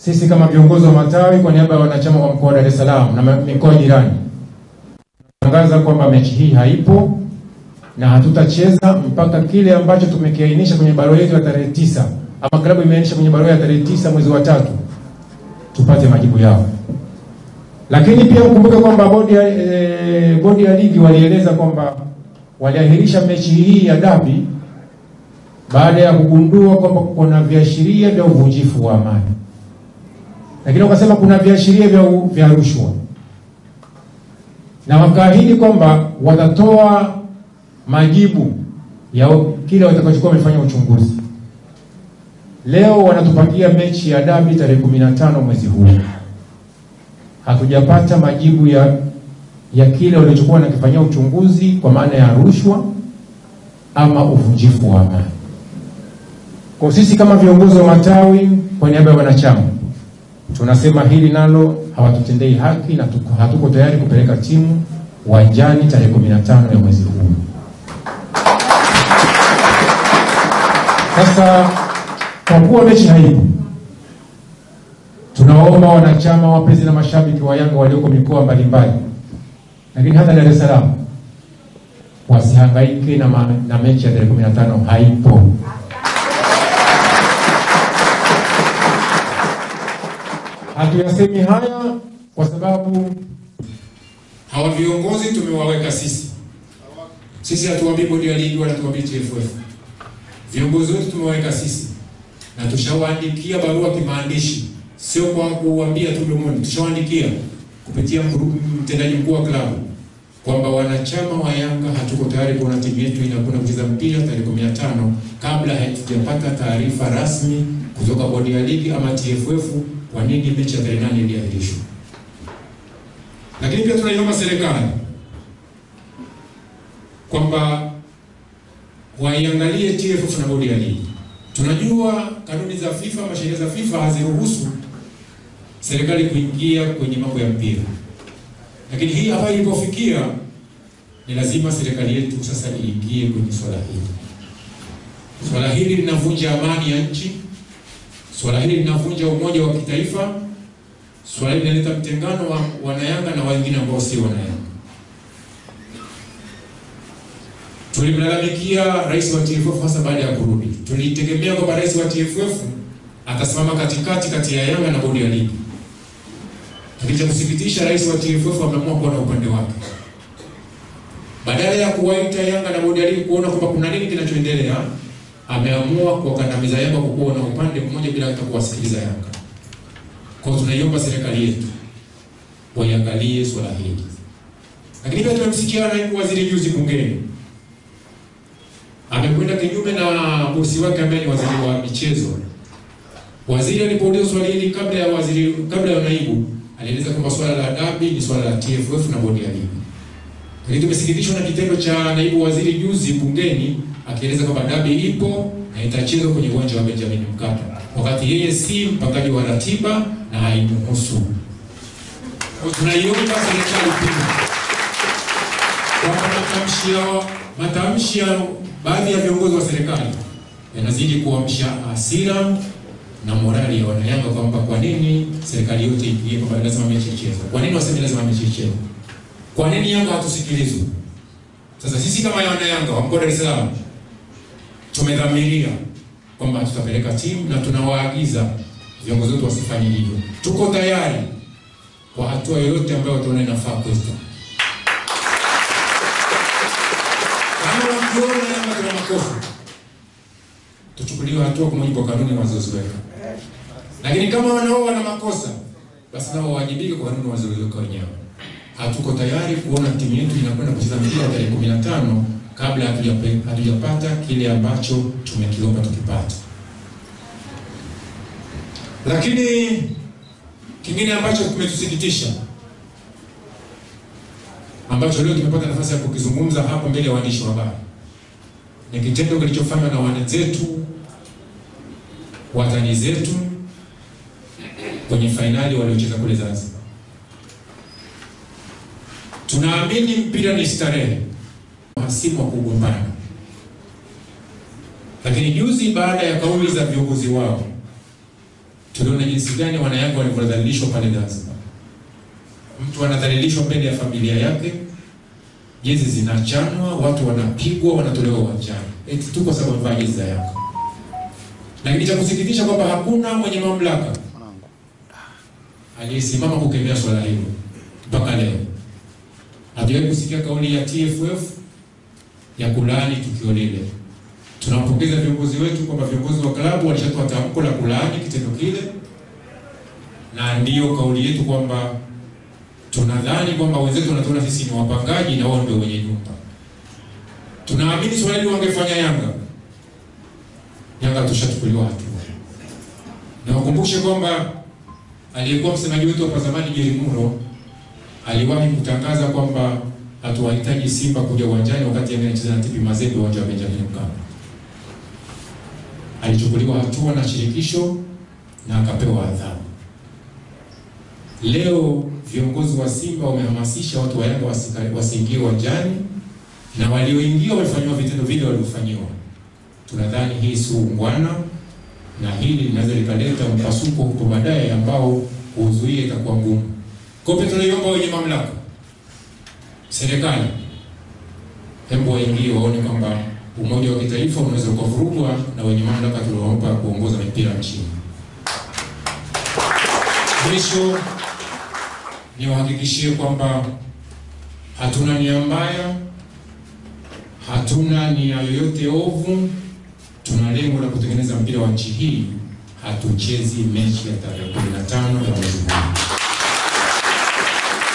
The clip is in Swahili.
sisi kama viongozi wa matawi kwa niaba ya wanachama wa mkoa wa Dar es Salaam na mikoa jirani tangaza kwamba mechi hii haipo na hatutacheza mpaka kile ambacho tumekiainisha kwenye barua yetu ya tarehe 9 ama klabu imeainisha kwenye barua ya tarehe 9 mwezi wa 3 tupate majibu yao. Lakini pia ukumbuke kwamba bodi ya ligi walieleza kwamba waliahirisha mechi hii ya dabi baada ya kugundua kwamba kuna viashiria vya uvunjifu wa amani. Lakini wakasema kuna viashiria vya rushwa. Na wakaahidi kwamba watatoa majibu ya kile watakachokuwa wamefanya uchunguzi. Leo wanatupangia mechi ya dabi tarehe 15 mwezi huu. Hatujapata majibu ya kile walichokuwa wanakifanyia uchunguzi kwa maana ya rushwa ama uvunjifu wa amani. Kwa sisi kama viongozi wa matawi kwa niaba ya wanachama tunasema hili nalo hawatutendei haki na hatuko tayari kupeleka timu uwanjani tarehe 15 ya mwezi huu. Sasa kwa kuwa mechi haipo, tunaomba wanachama, wapenzi na mashabiki wa Yanga walioko mikoa mbalimbali, lakini hata Dar es Salaam, wasihangaike na mechi ya tarehe 15 haipo. Hatuyasemi haya kwa sababu hawa viongozi tumewaweka sisi. Sisi hatuwaambii bodi ya ligi wala hatuwaambii TFF. Viongozi wetu tumewaweka sisi. Na tushawaandikia barua kimaandishi. Sio kwa kuambia tu mdomoni, tushawaandikia kupitia mtendaji mkuu wa klabu kwamba wanachama wa Yanga hatuko tayari kuona timu yetu inakwenda kucheza mpira tarehe 15 kabla hatujapata taarifa rasmi kutoka bodi ya ligi ama TFF kwa nini mechi ya tarehe 8 iliahirishwa. Lakini pia tunaiomba serikali kwamba waiangalie TFF na bodi ya ligi. Tunajua kanuni za FIFA, sheria za FIFA haziruhusu serikali kuingia kwenye mambo ya mpira. Lakini hii hapa ilipofikia ni lazima serikali yetu sasa iingie kwenye swala hili. Swala hili linavunja amani ya nchi. Swala hili linavunja umoja wa kitaifa. Swala hili linaleta mtengano wa wanayanga na wengine ambao si wanayanga. Tulimlalamikia rais wa TFF hasa baada ya kurudi. Tulitegemea kwamba rais wa TFF atasimama kati ya Yanga na bodi ya ligi. Lakini cha kusikitisha, rais wa TFF ameamua kuwa na upande wake. Badala ya kuwaita Yanga na bodi ya ligi kuona kwamba kuna nini kinachoendelea, ameamua kuwakandamiza Yanga kwa kuwa na upande mmoja bila hata kuwasikiliza Yanga. Kwa hiyo tunaiomba serikali yetu waiangalie swala hili. Lakini pia tumemsikia naibu waziri juzi bungeni. Amekwenda kinyume na bosi wake ambaye ni waziri wa michezo. Waziri alipoulizwa swali hili kabla ya naibu, alieleza kwamba swala la dabi ni swala la TFF na bodi ya ligi. Lakini tumesikitishwa na kitendo cha naibu waziri juzi bungeni akieleza kwamba dabi ipo na itachezwa kwenye uwanja wa Benjamin Mkapa, wakati yeye si mpangaji wa ratiba na haimhusu. Tunaiomba serikali pia kwa matamshi ya baadhi ya viongozi wa serikali yanazidi kuamsha hasira na morali ya wanayanga kwamba kwa nini serikali yote ikiye kwamba lazima mechi ichezwe. Kwa nini waseme lazima mechi ichezwe? Kwa nini Yanga hatusikilizwe? Sasa sisi kama wanayanga wa mkoa wa Dar es Salaam tumedhamiria kwamba tutapeleka timu na tunawaagiza viongozi wetu wasifanye hivyo. Tuko tayari kwa hatua yoyote ambayo tunaona inafaa kwetu. Kama wakiona Yanga kuna makosa, tuchukuliwe hatua kwa mujibu wa kanuni wazozoweka. Lakini kama wanao wana makosa, basi nao wajibike kwa kanuni wazozoweka wenyewe. Hatuko tayari kuona timu yetu inakwenda kucheza mpira tarehe 15 kabla hatujapata kile ambacho tumekiomba tukipata. Lakini kingine ambacho kimetusikitisha, ambacho leo tumepata nafasi ya kukizungumza hapa mbele ya waandishi wa habari, ni kitendo kilichofanywa na wenzetu, watani zetu kwenye fainali waliocheza kule Zanzibar. Tunaamini mpira ni starehe, hasimu wa kugombana. Lakini juzi baada ya kauli za viongozi wao, tuliona jinsi gani wanayanga walivyodhalilishwa pale Zanzibar. Mtu anadhalilishwa mbele ya familia yake, jezi zinachanwa, watu wanapigwa, wanatolewa uwanjani eti tu kwa sababu wamevaa jezi za Yanga. Lakini cha kusikitisha kwamba hakuna mwenye mamlaka aliyesimama kukemea swala hilo mpaka leo. Hatujawahi kusikia kauli ya TFF ya kulaani tukio lile. Tunawapongeza viongozi wetu kwamba viongozi wa klabu walishatoa tamko la kulaani kitendo kile, na ndiyo kauli yetu kwamba tunadhani kwamba wenzetu wanatuona sisi ni wapangaji na wao ndio wenye nyumba. Tunaamini swala hili wangefanya Yanga tushachukuliwa hatua. Na wakumbushe kwamba aliyekuwa msemaji wetu hapa zamani Jerry Muro aliwahi kutangaza kwamba hatuwahitaji Simba kuja uwanjani wakati Yanga inacheza na TP Mazembe uwanja wa Benjamin Mkapa. Alichukuliwa hatua na shirikisho na akapewa adhabu. Leo viongozi wa Simba wamehamasisha watu wa Yanga wasiingie uwanjani, na walioingia walifanywa vitendo vile waliofanyiwa. Tunadhani hii si ungwana, na hili linaweza likaleta mpasuko huko baadaye ambao kuzuia itakuwa ngumu. Kwa hiyo tunaiomba wenye mamlaka, serikali, hebu waingie waone kwamba umoja wa kitaifa unaweza kuvurugwa na wenye mamlaka tuliompa kuongoza mpira nchini. Mwisho niwahakikishie kwamba hatuna nia mbaya, hatuna nia yoyote ovu. Tuna lengo la kutengeneza mpira wa nchi hii. Hatuchezi mechi ya tarehe 15 ya mwezi huu.